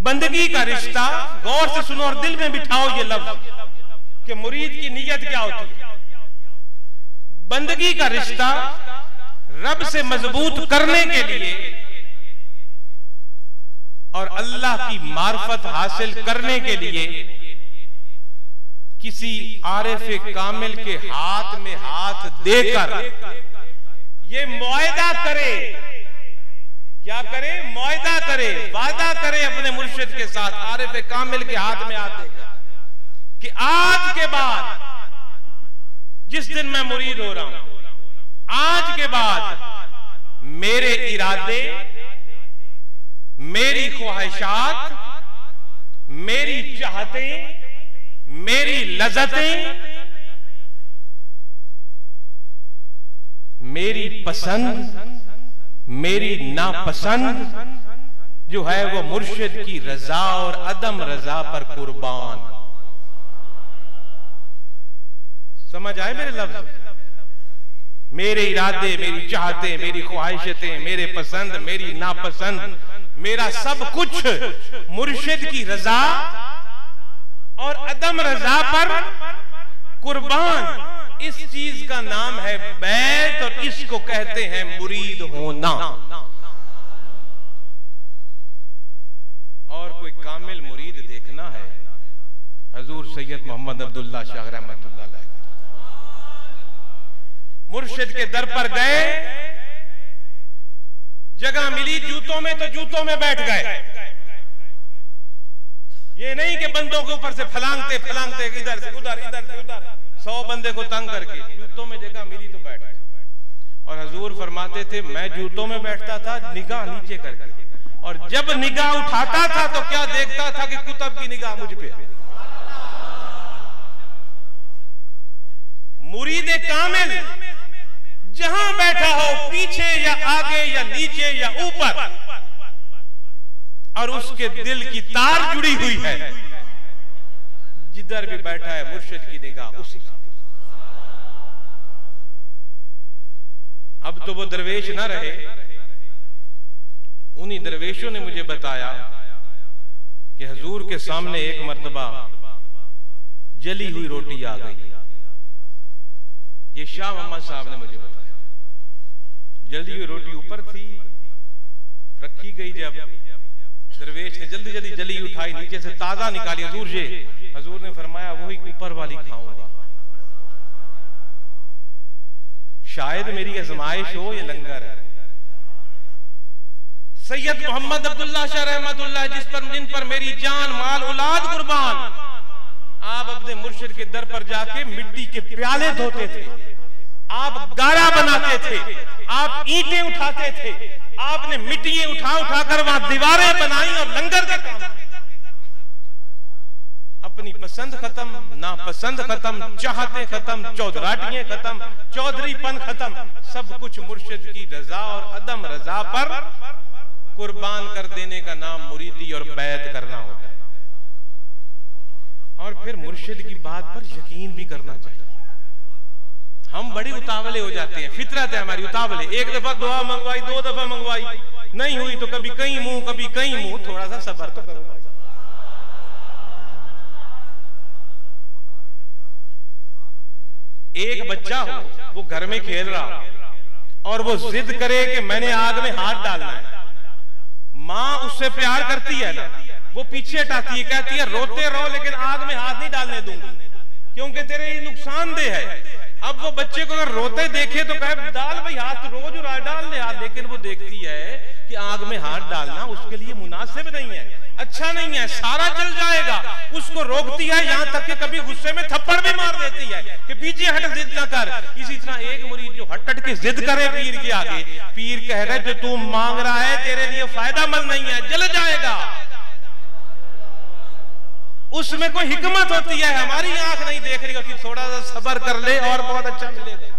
बंदगी का रिश्ता। गौर से सुनो और दिल में बिठाओ ये लफ्ज कि मुरीद की नीयत क्या होती है। बंदगी का रिश्ता रब से मजबूत करने के लिए और अल्लाह की मार्फत हासिल करने के लिए किसी आरिफे कामिल के हाथ में हाथ देकर ये मुआहदा करे। क्या करे? मुआहदा करे, वादा करे अपने मुर्शिद के साथ, आरिफे कामिल के हाथ में हाथ देकर कि आज के बाद, जिस दिन मैं मुरीद हो रहा हूं, आज के बाद मेरे इरादे, मेरी ख्वाहिशात, मेरी चाहतें, मेरी लज़्ज़तें, मेरी पसंद, मेरी नापसंद जो है वो मुर्शिद की रजा और अदम रजा पर कुर्बान। समझ आए मेरे लफ्ज? मेरे इरादे, मेरी चाहते, मेरी ख्वाहिशतें, मेरे पसंद, मेरी नापसंद, मेरा सब कुछ मुर्शिद की रजा और अदम रजा पर कुर्बान। इस चीज का नाम है बैत और इसको कहते हैं मुरीद होना। और कोई कामिल मुरीद देखना है, हजूर सैयद मोहम्मद अब्दुल्ला शाह रहमतुल्लाह अलैह मुर्शिद के दर पर गए, जगह मिली जूतों में तो जूतों में बैठ गए। ये नहीं कि बंदों के ऊपर से फलांगते फलांगते इधर से उधर, इधर से उधर, 100 बंदे को तंग करके जूतों में जगह मिली तो बैठ गए। और हजूर फरमाते थे मैं जूतों में बैठता था निगाह नीचे करके, और जब निगाह उठाता था तो क्या देखता था कि कुतुब की निगाह मुझ पे। मुरीद कामिल जहां बैठा हो, पीछे या आगे या नीचे या ऊपर, और उसके दिल की तार जुड़ी हुई है, जिधर भी बैठा है मुर्शिद की निगाह उसी। अब तो वो दरवेश ना रहे। उन्हीं दरवेशों ने मुझे बताया कि हजूर के सामने एक मर्तबा जली हुई रोटी आ गई। ये शाह मोहम्मद साहब ने मुझे बताया। जली हुई रोटी ऊपर थी, रखी गई, जब दरवेश ने जल्दी जल्दी जली उठाई, नीचे से ताजा निकाली हजूर से। हजूर ने फरमाया वही ऊपर वाली खाऊंगा, शायद मेरी आजमाइश हो ये लंगर है। सैयद मोहम्मद अब्दुल्ला शाह रहमतुल्लाह जिन पर मेरी जान माल औलाद कुर्बान, आप अपने मुर्शिद के दर पर जाके मिट्टी के प्याले धोते थे, आप गारा बनाते थे, आप ईंटें उठाते थे, आपने मिट्टी उठा उठाकर वहां दीवारें बनाई और लंगर का काम। अपनी पसंद खत्म, नापसंद खत्म, चाहते खत्म, चौधराटियां खत्म, चौधरीपन खत्म, सब कुछ मुर्शिद की रजा और अदम रजा पर कुर्बान कर देने का नाम मुरीदी और बैत करना होता है। और फिर मुर्शिद की बात पर यकीन भी करना चाहिए। हम बड़ी उतावले हो जाते हैं, फितरत है हमारी उतावले। एक दफा दुआ मंगवाई, 2 दफा मंगवाई, नहीं हुई तो कभी कहीं मुंह कभी कहीं मुंह। थोड़ा सा सब्र तो करो भाई। एक बच्चा हो, वो घर में खेल रहा हो और वो जिद करे कि मैंने आग में हाथ डालना है, माँ उससे प्यार करती है ना, वो पीछे हटाती है, कहती है रोते रहो लेकिन आग में हाथ नहीं डालने दूंगी क्योंकि तेरे ये नुकसानदेह है। अब वो बच्चे को अगर रोते देखे तो कहे डाल भाई हाथ, रोज डाल ले हाथ, लेकिन वो देखती है कि आग में हाथ डालना उसके लिए मुनासिब नहीं है, अच्छा नहीं है, सारा जल जाएगा। उसको रोकती है, यहाँ तक कि कभी गुस्से में थप्पड़ भी मार देती है कि पीछे हट, जिद ना कर। इसी तरह एक मुरीद जो हट के जिद करे पीर के आगे, पीर कह रहे जो तू मांग रहा है तेरे लिए फायदामंद नहीं है, जल जाएगा। उसमें कोई हिकमत होती है, हमारी आंख नहीं देख रही होती, थोड़ा सा सब्र कर ले और बहुत अच्छा मिलेगा।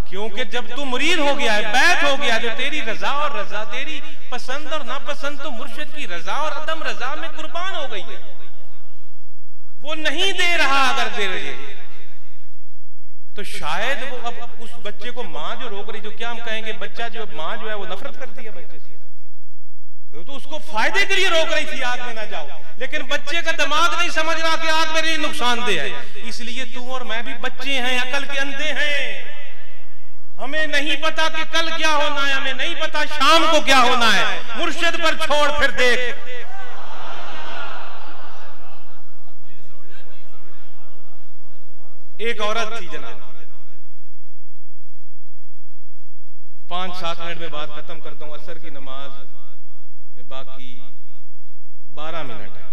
क्योंकि जब तू मुरीद हो गया है, बैत हो गया, जो तेरी रजा और रजा, तेरी पसंद और नापसंद तो मुर्शिद की रजा और अदम रजा में कुर्बान हो गई है। वो नहीं दे रहा अगर दे रही तो शायद वो अब उस बच्चे को माँ जो रोक रही, जो क्या हम कहेंगे, बच्चा जो माँ जो है वो नफरत करती है बच्चे से, तो उसको फायदे के लिए रोक रही थी आग में ना जाओ, लेकिन बच्चे का दिमाग नहीं समझ रहा कि आग मेरे लिए नुकसानदेह है। इसलिए तू और मैं भी बच्चे हैं, अकल के अंधे हैं, हमें नहीं पता कि कल क्या होना है, हमें नहीं पता शाम को क्या होना है। मुर्शिद पर छोड़ फिर देख। एक औरत थी जनाब, 5-7 मिनट में बात खत्म करता हूं, असर की नमाज में बाकी 12 मिनट है।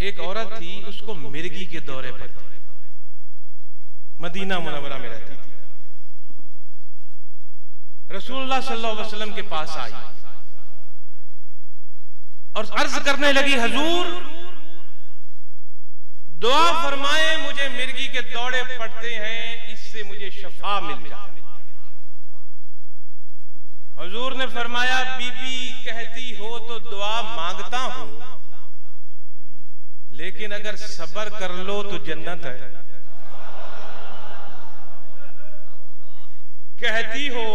एक औरत थी, उसको मिर्गी के दौरे पर थी, मदीना मुनव्वरा में रहती थी। रसूलुल्लाह सल्लल्लाहु अलैहि वसल्लम के पास आई और अर्ज करने लगी, हुजूर दुआ फरमाए मुझे मिर्गी के दौड़े पड़ते हैं, इससे मुझे शफा मिल जाए। हुजूर ने फरमाया बीबी कहती हो तो दुआ मांगता हूं, लेकिन अगर सब्र कर लो तो जन्नत है। कहती हो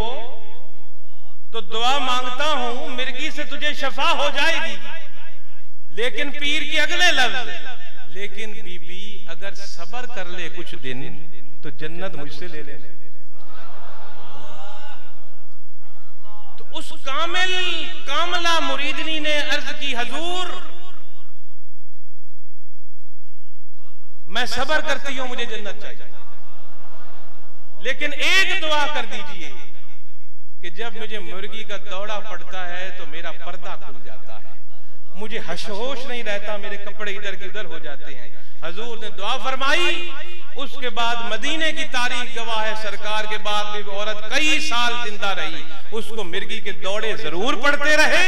तो दुआ मांगता हूं, मिर्गी से तुझे शफा हो जाएगी, लेकिन पीर के अगले लफ्ज, लेकिन बीबी अगर सब्र कर ले कुछ दिन तो जन्नत मुझसे ले ले। तो उस कामला मुरीदनी ने अर्ज की, हजूर मैं सब्र करती हूं, मुझे जन्नत चाहिए, लेकिन एक दुआ कर दीजिए कि जब मुझे मुर्गी का दौड़ा पड़ता है तो मेरा पर्दा खुल जाता है, मुझे होश नहीं रहता, मेरे कपड़े इधर की उधर हो जाते हैं। हजूर ने दुआ फरमाई। उसके बाद मदीने की तारीख गवाह है, सरकार के बाद भी औरत कई साल जिंदा रही, उसको मिर्गी के दौड़े जरूर पड़ते रहे,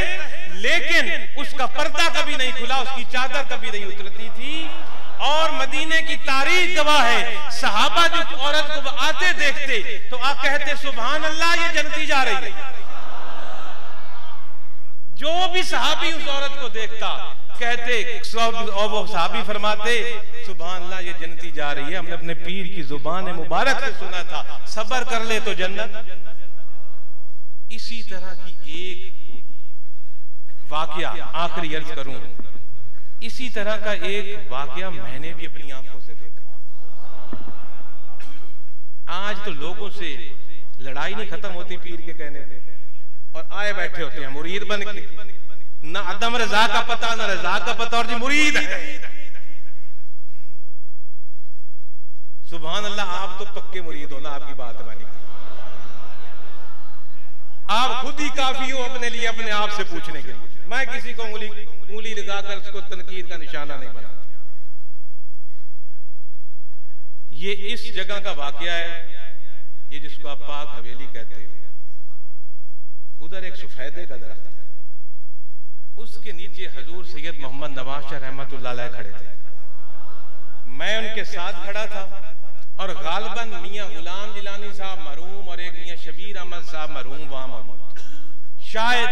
लेकिन उसका पर्दा कभी नहीं खुला, उसकी चादर कभी नहीं उतरती थी। और मदीने की तारीख गवाह है, सहाबा जो औरत को आते देखते तो आ कहते सुभान अल्लाह, ये जन्नती जा रही है। जो भी सहाबी उस औरत को देखता कहते, और वो सहाबी फरमाते सुभान अल्लाह, ये जन्नती जा रही है, हमने अपने पीर की जुबान मुबारक से सुना था, सब्र कर ले तो जन्नत। इसी तरह की एक वाकया आखिरी अर्ज करूं, इसी तरह का एक वाकया मैंने भी अपनी आंखों से देखा। आज तो लोगों से लड़ाई नहीं खत्म होती पीर के कहने पे, और आए बैठे होते हैं मुरीद बन के, ना अदम रजा का पता ना रजा का पता, और जी मुरीद है। सुभान अल्लाह, आप तो पक्के मुरीद हो ना, आपकी बात मानी, आप खुद ही काफी हो अपने लिए, अपने आप से पूछने के लिए। मैं किसी को उंगली लगाकर उसको तनकीर का निशाना नहीं बना। ये इस जगह का वाकया है, ये जिसको आप पाक हवेली कहते हो। उधर एक सफेदे का दरख्त है, उसके नीचे हजूर सैयद मोहम्मद नवाज शाह रहमतुल्लाह अलैह खड़े थे। मैं उनके साथ खड़ा था, और गालिबन मियां गुलाम जिलानी साहब मरूम और एक मियां शबीर अहमद साहब मरूम वहां मौजूद। शायद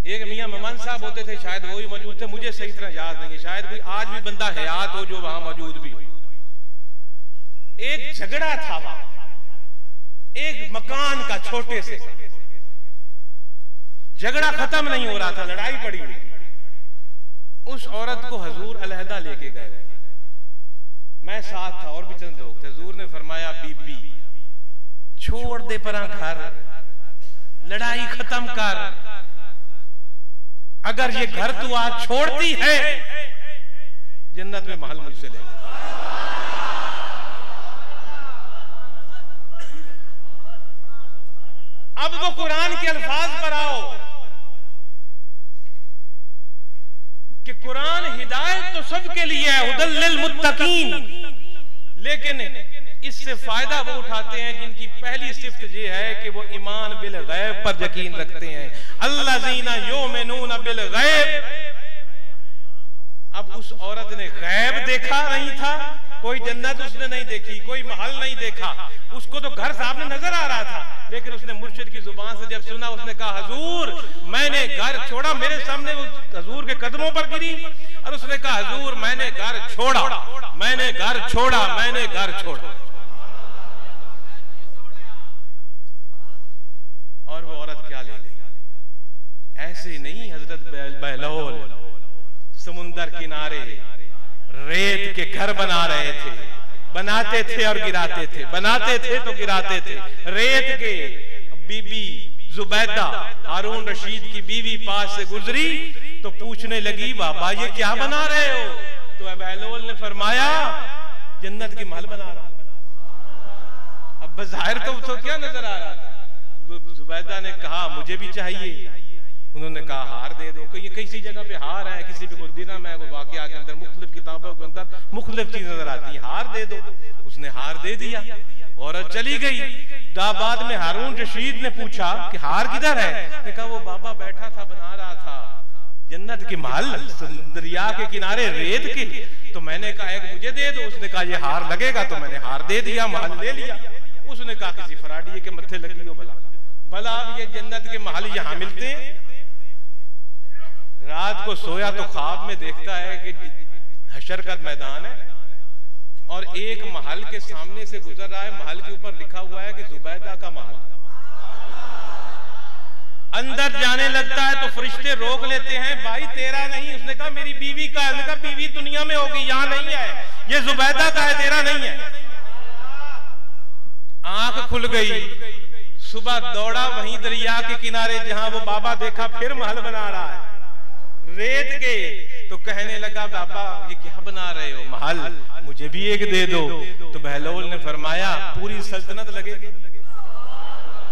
एक मियां ममान साहब होते थे, शायद वो ही मौजूद थे, मुझे सही तरह याद नहीं है। शायद कोई आज भी बंदा हयात हो जो वहां मौजूद भी हो। एक झगड़ा था वहां, एक मकान का छोटे से, झगड़ा खत्म नहीं हो रहा था, लड़ाई पड़ी हुई। उस औरत को हजूर अलहदा लेके गए, मैं साथ था और भी चंद लोग थे। हजूर ने फरमाया बीबी छोड़ दे परा घर, लड़ाई खत्म कर, अगर ये घर तू आज छोड़ती है जन्नत में महल मुझसे ले। अब वो कुरान के अल्फाज पर आओ कि कुरान हिदायत तो सबके लिए है, हुदल लिल मुत्तकीन, लेकिन इससे फायदा वो उठाते हैं जिनकी पहली सिफ्त ये है कि वो ईमान बिल गैब पर यकीन रखते हैं। अल्लज़ीना युमिनूना बिल गैब। अब उस औरत ने गैब देखा नहीं था, कोई जन्नत उसने नहीं देखी, कोई महल नहीं देखा, उसको तो घर सामने नजर आ रहा था, लेकिन उसने मुर्शिद की जुबान से जब सुना, उसने कहा हजूर मैंने घर छोड़ा। मेरे सामने वो हजूर के कदमों पर गिरी और उसने कहा हजूर मैंने घर छोड़ा, मैंने घर छोड़ा, मैंने घर छोड़ा। और वो औरत क्या ले गई? ऐसे नहीं, हजरत बहलोल समुंदर किनारे रेत के घर बना रहे थे, बनाते थे और गिराते थे, बनाते थे तो गिराते थे। रेत के बीबी जुबैदा हारून रशीद की बीवी पास से गुजरी तो पूछने लगी बाबा ये क्या बना रहे हो? तो बहलोल ने फरमाया जन्नत की महल बना रहा। अब बज़ाहिर तो क्या नजर आ रहा था। जुबैदा ने कहा मुझे भी चाहिए। उन्होंने कहा हार दे दो। किसी जगह पे हार है, किसी पे कोई दिरहम है, कोई वाकया के अंदर मुख्तलिफ किताबों के अंदर मुख्तलिफ चीजें नजर आती है, हार दे दो। उसने हार दे दिया, औरत चली गई। बाद में हारून रशीद ने पूछा कि हार किधर है? ने कहा वो बाबा बैठा था, बना रहा था, जन्नत के महल दरिया के किनारे रेत के। तो मैंने कहा एक मुझे दे दो। उसने कहा ये हार लगेगा, तो मैंने हार दे दिया, महल ले लिया। उसने कहा किसी फराडिये के मत्थे लगी हो भला भला, अब ये जन्नत के महल यहाँ मिलते हैं। रात को सोया तो ख्वाब में देखता है कि हशर का मैदान है और एक महल के सामने से गुजर रहा है। महल के ऊपर लिखा हुआ है कि जुबैदा का महल। अंदर जाने लगता है तो फरिश्ते रोक लेते हैं, भाई तेरा नहीं। उसने कहा मेरी बीवी का है। उसने कहा बीवी दुनिया में होगी, यहां नहीं है, ये जुबैदा का है, तेरा नहीं है। आंख खुल गई। सुबह दौड़ा वहीं दरिया के किनारे जहां वो बाबा देखा फिर महल बना रहा है रेत के। तो कहने लगा बाबा ये क्या बना रहे हो? महल, मुझे भी एक दे दो। तो बहलोल ने फरमाया पूरी सल्तनत लगेगी,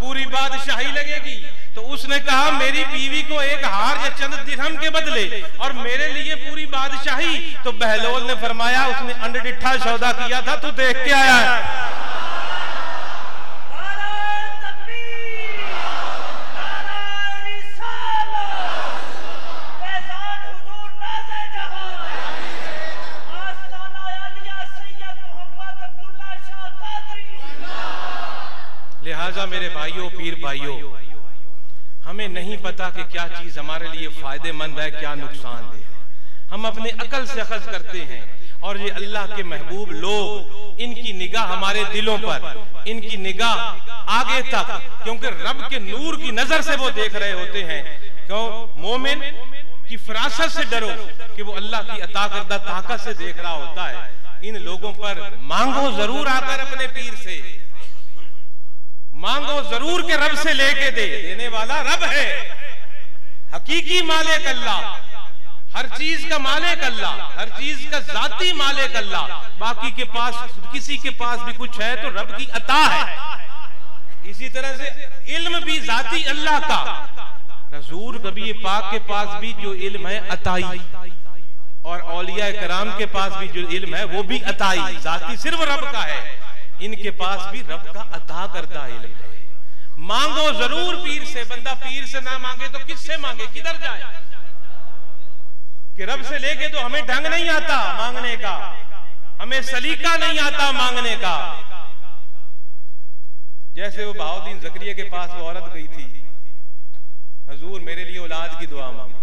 पूरी बादशाही लगेगी। तो उसने कहा मेरी बीवी को एक हार या चंद दिरहम के बदले और मेरे लिए पूरी बादशाही। तो बहलोल ने फरमाया उसने अंडडिठा सौदा किया था, तू देख के आया है। लिहाजा मेरे भाइयों, पीर भाइयों, हमें नहीं पता कि क्या चीज हमारे लिए फायदेमंद है, क्या नुकसानदेह है। हम अपने अकल से अखज़ करते हैं और ये अल्लाह के महबूब लोग, इनकी निगाह हमारे दिलों पर, इनकी निगाह आगे तक, क्योंकि रब के नूर की नजर से वो देख रहे होते हैं। क्यों? मोमिन की फरासत से डरो कि वो अल्लाह की अता करदा ताकत से देख रहा होता है। इन लोगों पर मांगो जरूर आकर अपने पीर से, मांगो जरूर के रब से लेके दे। देने वाला रब है, हकीकी मालिक अल्लाह, हर चीज का मालिक अल्लाह, हर चीज का जाती मालिक अल्लाह। बाकी के पास, किसी के पास भी कुछ है तो रब की अता है। इसी तरह से इल्म भी जाती अल्लाह का। रसूल कबीर पाक के पास भी जो इल्म है अताई, और औलिया कराम के पास भी जो इल्म है वो भी अताई, जाती सिर्फ रब का है। इनके पास भी रब का अता करता इल्म है। मांगो जरूर पीर से। बंदा पीर से ना मांगे तो किससे मांगे, किधर जाए? कि रब से लेके तो हमें ढंग नहीं आता मांगने का, हमें सलीका नहीं आता मांगने का। जैसे वो बहाउद्दीन ज़करिया के पास वो औरत गई थी, हजूर मेरे लिए औलाद की दुआ मांगी।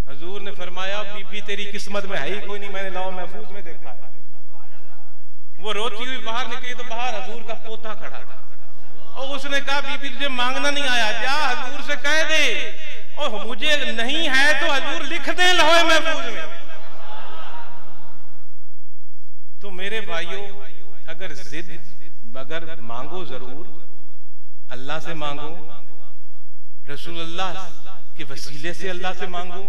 हजूर ने फरमाया बीबी तेरी किस्मत में है ही कोई नहीं, मैंने लौह महफूज में देखा है। वो रोती हुई बाहर निकली तो बाहर हजूर का पोता खड़ा था और उसने कहा बीबी तुझे मांगना नहीं आया, जा हजूर से कह दे, और मुझे नहीं है तो हजूर लिख दे लौह महफूज में। तो मेरे भाइयों, अगर मांगो जरूर, अल्लाह से मांगो, रसूलुल्लाह के वसीले से अल्लाह से मांगो,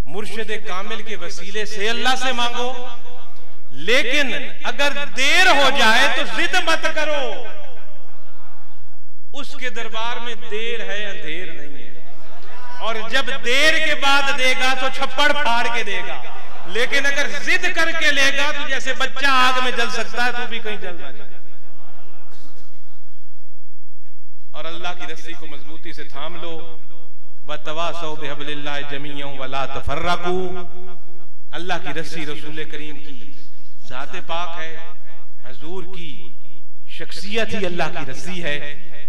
मुर्शिद कामिल के वसीले से अल्लाह से मांगो। लेकिन अगर देर हो जाए तो जिद मत करो। उसके दरबार में देर है, अंधेर नहीं है। और जब देर के बाद देगा तो छप्पड़ फाड़ के देगा। लेकिन अगर जिद करके लेगा तो जैसे बच्चा आग में जल सकता है, तो भी कहीं जल ना जाए। और अल्लाह की रस्सी को मजबूती से थाम लो। वतवासौ बिहब्लिल्लाह जमीअन वला तफर्रकू। अल्लाह की रस्सी रसूल करीम की ज़ाते पाक है, हजूर की शख्सियत ही अल्लाह की रस्सी है।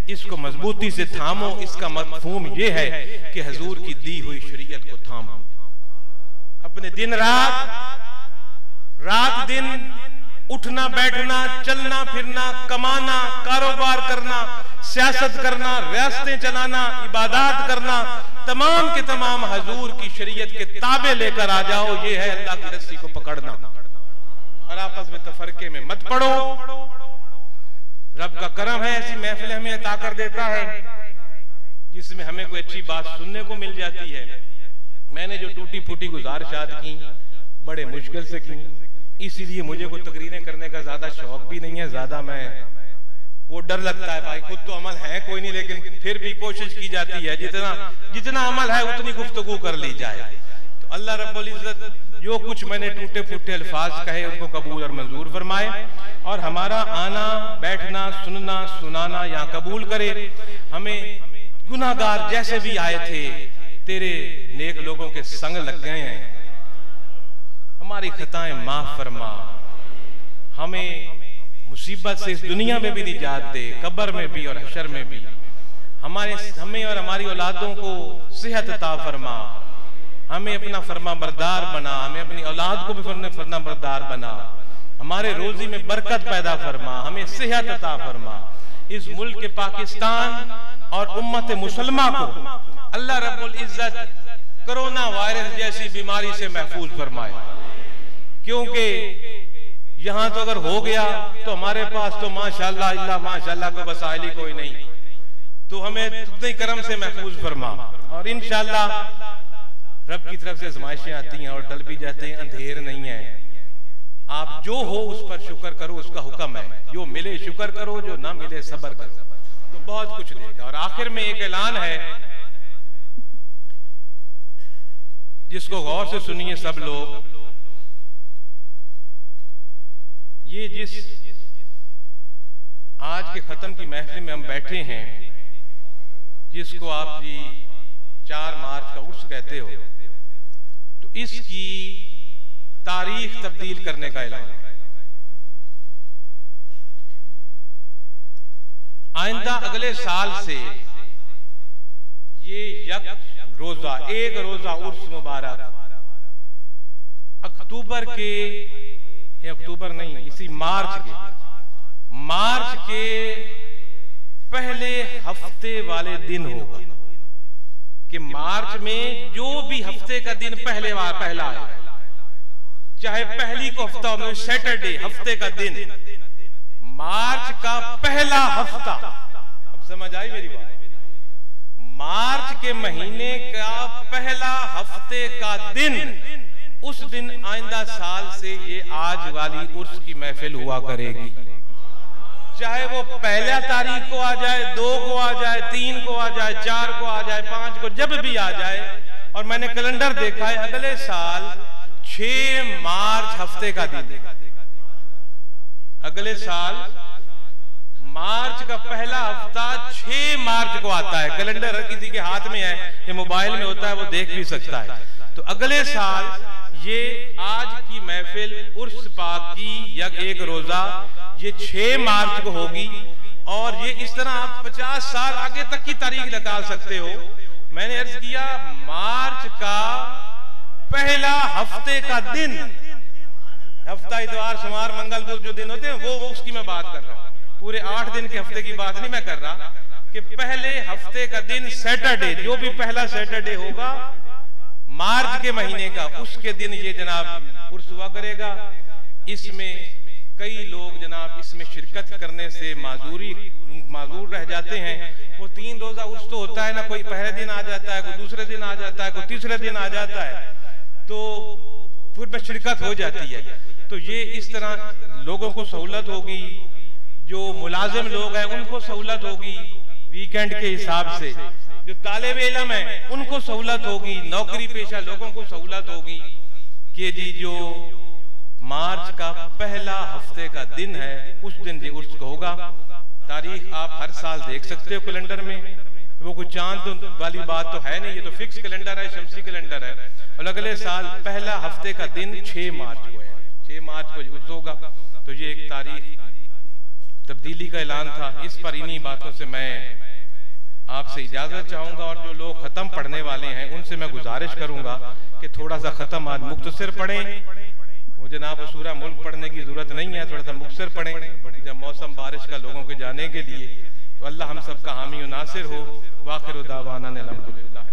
इसको मजबूती से थामो। इसका मफहूम ये है कि हजूर की दी हुई शरीयत को थामो। अपने दिन रात दिन उठना बैठना, चलना फिरना, कमाना, कारोबार करना, सियासत करना, रियासतें चलाना, इबादत करना, तमाम के तमाम हजूर की शरीयत के ताबे लेकर आ जाओ। ये है अल्लाह की रस्सी को पकड़ना। और आपस में तफरके में मत पड़ो। रब का करम है, ऐसी महफिल हमें अता कर देता है जिसमें हमें कोई अच्छी बात सुनने को मिल जाती है। मैंने जो टूटी फूटी गुजारिशात की बड़े मुश्किल से की, इसीलिए मुझे कोई तकरीरें करने का ज्यादा शौक भी नहीं है। ज्यादा मैं वो डर लगता है भाई, खुद तो अमल है कोई नहीं, लेकिन फिर भी कोशिश की जाती है जितना अमल है उतनी गुफ्तगू कर ली जाए। तो अल्लाह रब्बुल इज्जत जो कुछ मैंने टूटे फूटे अल्फाज कहे उनको कबूल और मंजूर फरमाए, और हमारा आना बैठना सुनना सुनाना यहाँ कबूल करे। हमें गुनाहगार जैसे भी आए थे तेरे नेक लोगों के संग लग गए हैं। हमारी खताएं माफ फरमा, हमें मुसीबत से इस दुनिया में भी निजात दे, कब्र में भी और हशर में भी। हमें और हमारी औलादों को सेहत अता फरमा, हमें अपना फरमा बरदार बना, हमें अपनी औलाद को भी फरमा बरदार बना, हमारे रोजी में बरकत पैदा फरमा, हमें सेहत अता फरमा। इस मुल्क के पाकिस्तान और उम्मत मुसलमा को अल्लाह रब्बुल इज्जत कोरोना वायरस जैसी बीमारी से महफूज फरमाए, क्योंकि यहां तो अगर हो गया तो हमारे पास तो माशाअल्लाह इल्ला माशाअल्लाह को वसाइल ही कोई नहीं, तो हमें तुझे करम से महफूज फरमा। और इंशाअल्लाह रब की तरफ से आजमाइशें आती हैं और टल भी जाते हैं, अंधेर नहीं है। आप जो हो उस पर शुक्र करो, उसका हुक्म है, जो मिले शुक्र करो, जो ना मिले सब्र करो, तो बहुत कुछ देगा। और आखिर में एक ऐलान है जिसको गौर से सुनिए सब लोग। ये जिस आज के खत्म की महफिल में हम बैठे हैं, जिसको आप जी 4 मार्च का उर्स कहते हो, तो इसकी तारीख तब्दील करने का ऐलान है। आइंदा अगले साल से ये एक रोजा उर्स मुबारक मार्च के पहले हफ्ते वाले दिन होगा, कि मार्च में जो भी हफ्ते का दिन पहला है, चाहे पहली को हफ्ता हो, सैटरडे हफ्ते का दिन, मार्च का पहला हफ्ता, अब समझ आई मेरी बात, मार्च के महीने का पहला हफ्ते का दिन, उस दिन आइंदा साल से ये आज वाली उर्स की महफिल हुआ करेगी। चाहे वो पहला तारीख को आ जाए, 2 को आ जाए, 3 को आ जाए, 4 को आ जाए, 5 को, जब भी आ जाए। और मैंने कैलेंडर देखा है, अगले साल 6 मार्च हफ्ते का दिन, अगले साल मार्च का पहला हफ्ता 6 मार्च को आता है। कैलेंडर किसी के हाथ में है, ये मोबाइल में होता है, वो देख भी सकता है। तो अगले साल ये आज की महफिल उर्स पाक की एक रोजा ये 6 मार्च को होगी। और ये इस तरह आप 50 साल आगे तक की तारीख निकाल सकते हो। मैंने अर्ज किया, मार्च का पहला हफ्ते का दिन, हफ्ता इतवार सोमवार मंगल बुध जो दिन होते हैं वो उसकी मैं बात कर रहा हूँ, पूरे 8 दिन के हफ्ते की बात नहीं मैं कर रहा, कि पहले हफ्ते का दिन सैटरडे, जो भी पहला सैटरडे होगा मार्च के महीने का, उसके दिन ये जनाब उर्स हुआ करेगा। इसमें कई लोग जनाब इसमें शिरकत करने से माजूर रह जाते हैं। वो 3 रोजा उर्स तो होता है ना, कोई पहले दिन आ जाता है, कोई दूसरे दिन आ जाता है, कोई तीसरे दिन आ जाता है, तो फिर में शिरकत हो जाती है। तो ये इस तरह लोगों को सहूलत होगी, जो मुलाजिम लोग हैं उनको सहूलत होगी वीकेंड के हिसाब से, जो तालिब इल्म है उनको सहूलत होगी, नौकरी पेशा लोगों को सहूलत होगी कि जी जो मार्च का पहला हफ्ते का दिन है उस दिन जी उर्स होगा। तारीख आप हर साल देख सकते हो कैलेंडर में, वो कोई चांद वाली बात तो है नहीं, ये तो फिक्स कैलेंडर है, शमसी कैलेंडर है। और अगले साल पहला हफ्ते का दिन 6 मार्च को है, 6 मार्च को उर्स होगा। तो ये एक तारीख तब्दीली का ऐलान था। इस पर इन्हीं बातों से मैं आपसे इजाजत चाहूंगा, और जो लोग खत्म पढ़ने वाले हैं उनसे मैं गुजारिश करूंगा कि थोड़ा सा खत्म आज मुख्तसर पढ़ें। वो जनाब सूरा मुल्क पढ़ने की जरूरत नहीं है, थोड़ा सा मुख्तसर पढ़ें, जब मौसम बारिश का लोगों के जाने के लिए। तो अल्लाह हम सबका हामी और नासिर हो। वाखिर दावाना अल्हम्दुलिल्लाह।